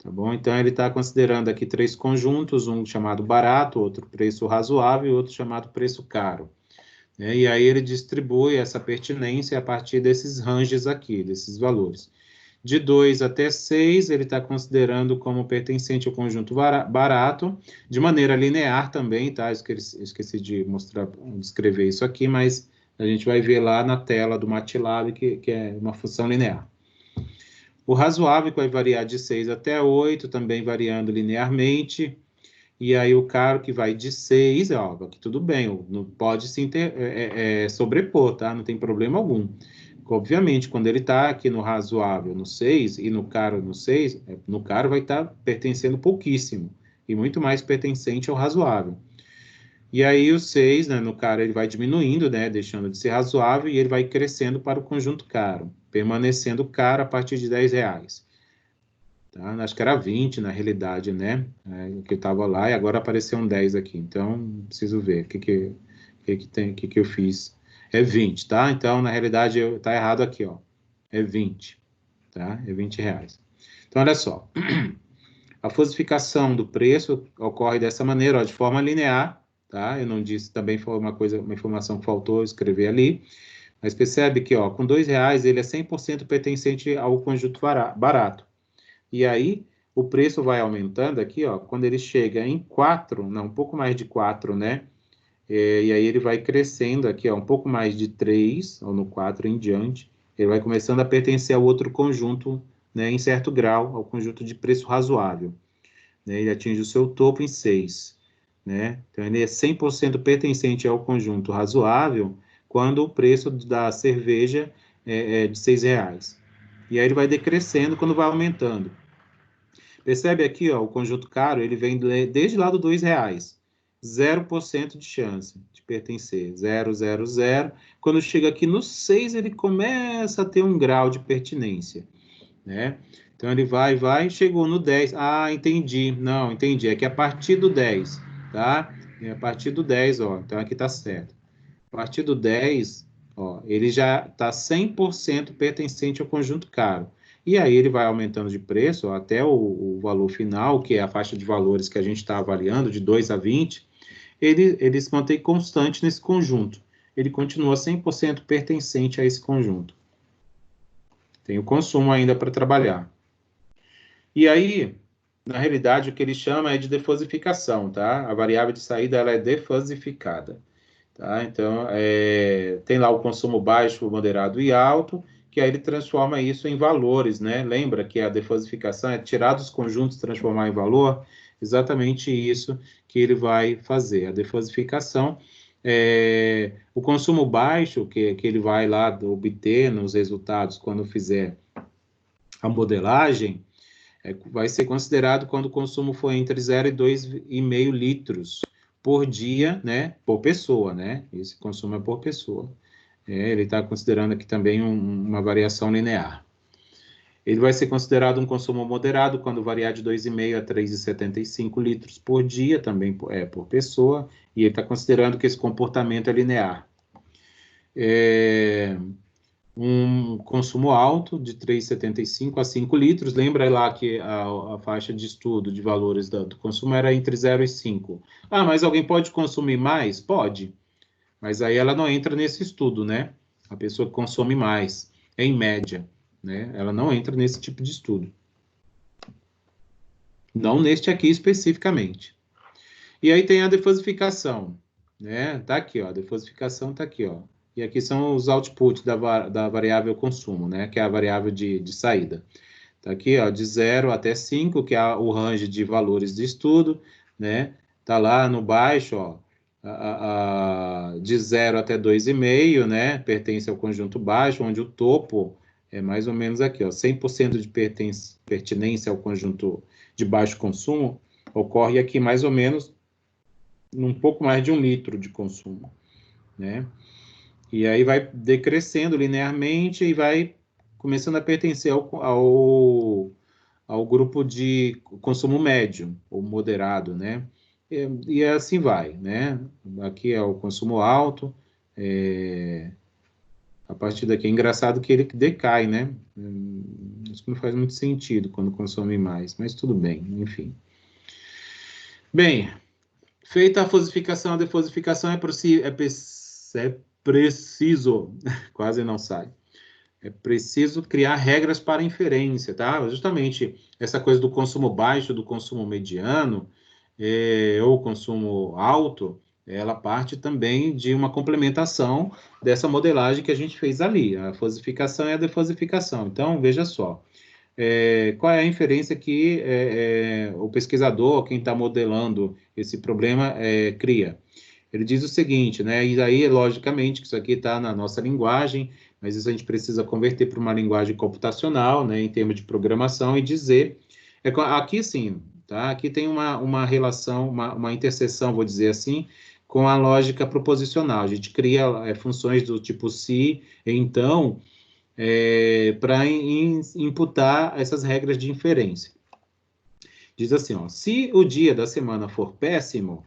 Tá bom? Então, ele está considerando aqui 3 conjuntos, um chamado barato, outro preço razoável e outro chamado preço caro. Né? E aí ele distribui essa pertinência a partir desses ranges aqui, desses valores. De 2 até 6, ele está considerando como pertencente ao conjunto barato, de maneira linear também, tá? Esqueci de descrever isso aqui, mas a gente vai ver lá na tela do MATLAB, que é uma função linear. O razoável vai variar de 6 até 8, também variando linearmente. E aí o caro que vai de 6, ó, aqui tudo bem, não pode se sobrepor, tá? Não tem problema algum. Obviamente, quando ele está aqui no razoável no 6 e no caro no 6, no caro vai estar pertencendo pouquíssimo, e muito mais pertencente ao razoável. E aí o 6, né, no caro, ele vai diminuindo, né, deixando de ser razoável, e ele vai crescendo para o conjunto caro, permanecendo caro a partir de R$10. Tá? Acho que era 20 na realidade, né? Que estava lá, e agora apareceu um 10 aqui. Então, preciso ver o que eu fiz. É 20, tá? Então, na realidade, tá errado aqui, ó. É 20, tá? É R$20. Então, olha só. A falsificação do preço ocorre dessa maneira, ó, de forma linear, tá? Eu não disse, também foi uma informação que faltou escrever ali. Mas percebe que, ó, com R$2, ele é 100% pertencente ao conjunto barato. E aí, o preço vai aumentando aqui, ó, quando ele chega em 4, não, um pouco mais de 4, né? E aí ele vai crescendo aqui, ó, um pouco mais de 3, ou no 4 em diante, ele vai começando a pertencer ao outro conjunto, né, em certo grau, ao conjunto de preço razoável. Né? Ele atinge o seu topo em 6. Né? Então, ele é 100% pertencente ao conjunto razoável quando o preço da cerveja é de R$6. E aí ele vai decrescendo quando vai aumentando. Percebe aqui, ó, o conjunto caro, ele vem desde lá do R$2. 0% de chance de pertencer. 0, 0, 0. Quando chega aqui no 6, ele começa a ter um grau de pertinência. Né? Então, ele vai, chegou no 10. Ah, entendi. Não, entendi. É que a partir do 10, tá? É a partir do 10, ó. Então, aqui tá certo. A partir do 10, ó, ele já está 100% pertencente ao conjunto caro. E aí ele vai aumentando de preço ó, até o valor final, que é a faixa de valores que a gente está avaliando, de 2 a 20, ele se mantém constante nesse conjunto. Ele continua 100% pertencente a esse conjunto. Tem o consumo ainda para trabalhar. E aí, na realidade, o que ele chama é de defasificação, tá? A variável de saída ela é defasificada. Tá? Então, tem lá o consumo baixo, moderado e alto, que aí ele transforma isso em valores, né? Lembra que a defasificação é tirar dos conjuntos e transformar em valor? Exatamente isso que ele vai fazer. A defasificação, o consumo baixo, que ele vai lá obter nos resultados quando fizer a modelagem, vai ser considerado quando o consumo for entre 0 e 2,5 litros por dia, né, por pessoa, né? Esse consumo é por pessoa. Ele está considerando aqui também uma variação linear. Ele vai ser considerado um consumo moderado quando variar de 2,5 a 3,75 litros por dia, também por pessoa, e ele está considerando que esse comportamento é linear. Um consumo alto de 3,75 a 5 litros. Lembra lá que a faixa de estudo de valores do consumo era entre 0 e 5. Ah, mas alguém pode consumir mais? Pode. Mas aí ela não entra nesse estudo, né? A pessoa que consome mais, em média, né? Ela não entra nesse tipo de estudo. Não neste aqui especificamente. E aí tem a defasificação, né? Tá aqui, ó. A defasificação tá aqui, ó. E aqui são os outputs da variável consumo, né? Que é a variável de saída. Tá aqui, ó, de 0 até 5, que é o range de valores de estudo, né? Tá lá no baixo, ó, de 0 até 2,5, né? Pertence ao conjunto baixo, onde o topo é mais ou menos aqui, ó, 100% de pertinência ao conjunto de baixo consumo, ocorre aqui mais ou menos num pouco mais de 1 litro de consumo, né? E aí vai decrescendo linearmente e vai começando a pertencer ao grupo de consumo médio ou moderado, né? E assim vai, né? Aqui é o consumo alto, a partir daqui é engraçado que ele decai, né? Isso não faz muito sentido quando consome mais, mas tudo bem, enfim. Bem, feita a falsificação, a defosificação é preciso, quase não sai. É preciso criar regras para inferência, tá? Justamente essa coisa do consumo baixo, do consumo mediano, ou consumo alto, ela parte também de uma complementação dessa modelagem que a gente fez ali, a fosificação e a defosificação. Então, veja só, qual é a inferência que o pesquisador, quem está modelando esse problema, cria? Ele diz o seguinte, né? E aí, logicamente, que isso aqui está na nossa linguagem, mas isso a gente precisa converter para uma linguagem computacional, né, em termos de programação, e dizer... aqui sim, tá? Aqui tem uma relação, uma interseção, vou dizer assim, com a lógica proposicional. A gente cria funções do tipo se, então, para imputar essas regras de inferência. Diz assim, ó, se o dia da semana for péssimo,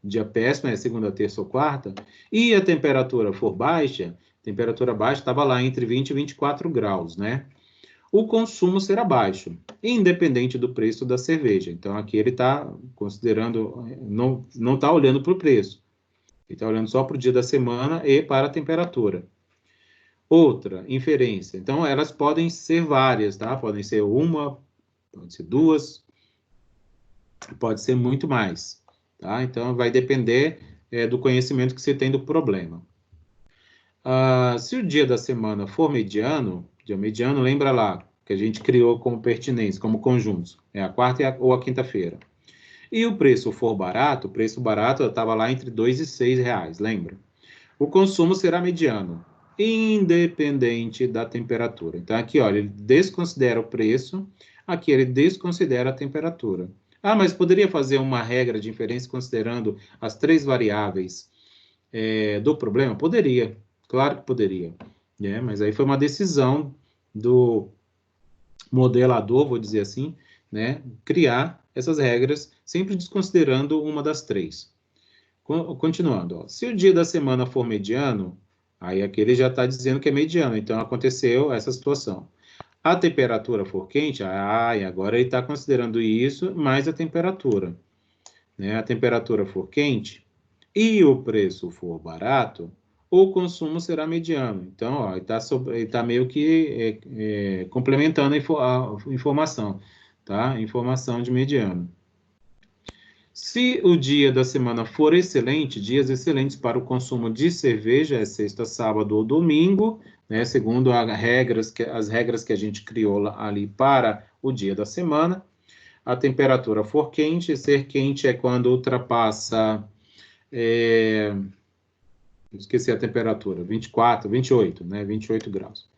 dia péssimo é segunda, terça ou quarta, e a temperatura for baixa, temperatura baixa estava lá entre 20 e 24 graus, né? O consumo será baixo, independente do preço da cerveja. Então, aqui ele está considerando, não está olhando para o preço, ele está olhando só para o dia da semana e para a temperatura. Outra inferência. Então, elas podem ser várias, tá? Podem ser uma, pode ser duas, pode ser muito mais, tá? Então, vai depender do conhecimento que você tem do problema. Se o dia da semana for mediano, dia mediano, lembra lá que a gente criou como pertinência, como conjuntos, a quarta ou a quinta-feira. E o preço for barato, o preço barato estava lá entre 2 e 6 reais, lembra? O consumo será mediano, independente da temperatura. Então, aqui, olha, ele desconsidera o preço, aqui ele desconsidera a temperatura. Mas poderia fazer uma regra de inferência considerando as 3 variáveis do problema? Poderia, claro que poderia. Mas aí foi uma decisão do modelador, vou dizer assim, né, criar essas regras, sempre desconsiderando uma das 3. Continuando, ó, se o dia da semana for mediano, aí aqui ele já está dizendo que é mediano, então aconteceu essa situação. A temperatura for quente, e agora ele está considerando isso mais a temperatura. Né? A temperatura for quente e o preço for barato, o consumo será mediano. Então, ó, ele está meio que complementando a informação, tá? Informação de mediano. Se o dia da semana for excelente, dias excelentes para o consumo de cerveja é sexta, sábado ou domingo, né, segundo as regras que a gente criou ali para o dia da semana. A temperatura for quente, ser quente é quando ultrapassa... esqueci a temperatura, 24, 28, né, 28 graus.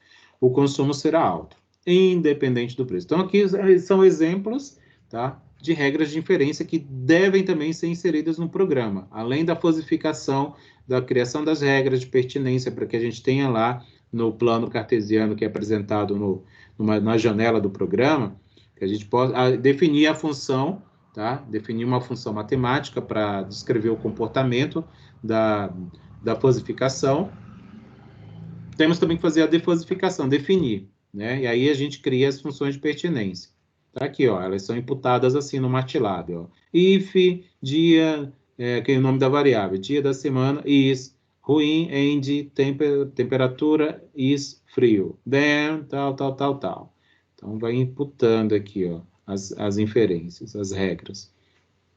O consumo será alto, independente do preço. Então, aqui são exemplos, tá, de regras de inferência que devem também ser inseridas no programa, além da fosificação, da criação das regras de pertinência, para que a gente tenha lá no plano cartesiano que é apresentado na janela do programa, que a gente possa definir a função, tá, definir uma função matemática para descrever o comportamento da fosificação. Temos também que fazer a defosificação, definir, né? E aí a gente cria as funções de pertinência. Tá aqui, ó, elas são imputadas assim no MATLAB, ó. If, dia, que é o nome da variável, dia da semana, is, ruim, end, temperatura, is, frio, then, tal. Então, vai imputando aqui, ó, as inferências, as regras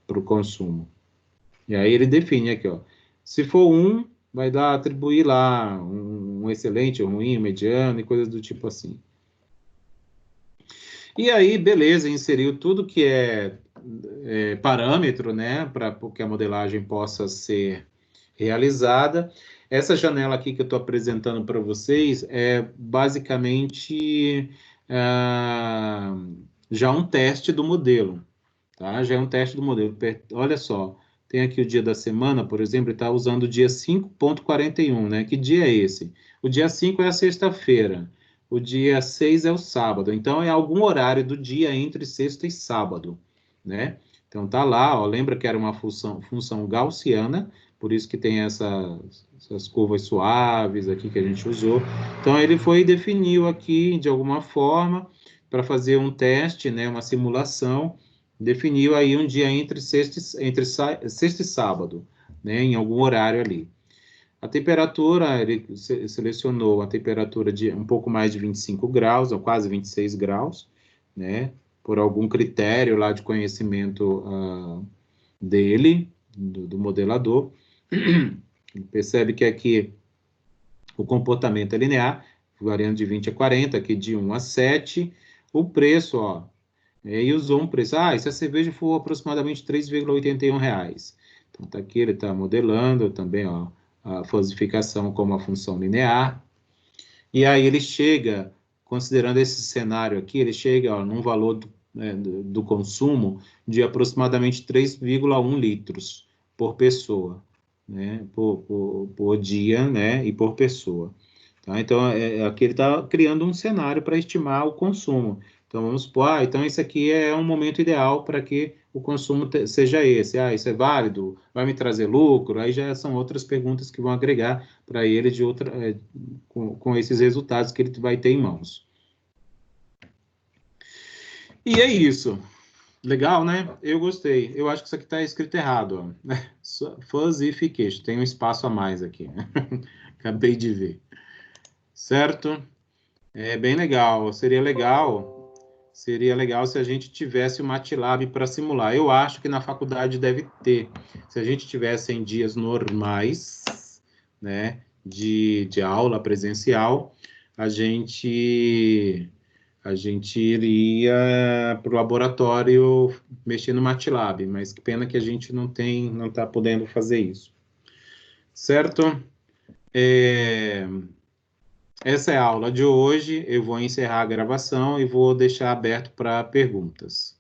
para o consumo. E aí ele define aqui, ó, se for 1, vai atribuir lá um excelente, um ruim, um mediano e coisas do tipo assim. E aí, beleza, inseriu tudo que é parâmetro, né, para que a modelagem possa ser realizada. Essa janela aqui que eu estou apresentando para vocês é basicamente já um teste do modelo, tá? Já é um teste do modelo. Olha só, tem aqui o dia da semana, por exemplo, ele está usando o dia 5.41, né? Que dia é esse? O dia 5 é a sexta-feira. O dia 6 é o sábado. Então, é algum horário do dia entre sexta e sábado, né? Então, tá lá, ó, lembra que era uma função gaussiana, por isso que tem essas curvas suaves aqui que a gente usou. Então, ele foi e definiu aqui, de alguma forma, para fazer um teste, né, uma simulação, definiu aí um dia entre sexta e sábado, né, em algum horário ali. A temperatura, ele selecionou a temperatura de um pouco mais de 25 graus, ou quase 26 graus, né, por algum critério lá de conhecimento dele, do modelador. Percebe que aqui o comportamento é linear, variando de 20 a 40, aqui de 1 a 7. O preço, ó, e usou um preço. Ah, e se a cerveja for aproximadamente R$ 3,81. Então, tá aqui, ele está modelando também, ó, a falsificação como uma função linear. E aí ele chega, considerando esse cenário aqui, ele chega, ó, num valor do consumo de aproximadamente 3,1 litros por pessoa, né? Por dia, né? E por pessoa. Tá? Então, aqui ele está criando um cenário para estimar o consumo. Então, vamos supor, então esse aqui é um momento ideal para que o consumo seja esse. Ah, isso é válido? Vai me trazer lucro? Aí já são outras perguntas que vão agregar para ele com esses resultados que ele vai ter em mãos. E é isso. Legal, né? Eu gostei. Eu acho que isso aqui está escrito errado. Ó. Falsification. Tem um espaço a mais aqui. Acabei de ver. Certo? É bem legal. Seria legal se a gente tivesse o MATLAB para simular. Eu acho que na faculdade deve ter. Se a gente tivesse em dias normais, né, de aula presencial, a gente iria para o laboratório mexer no MATLAB, mas que pena que a gente não está podendo fazer isso. Certo? Essa é a aula de hoje. Eu vou encerrar a gravação e vou deixar aberto para perguntas.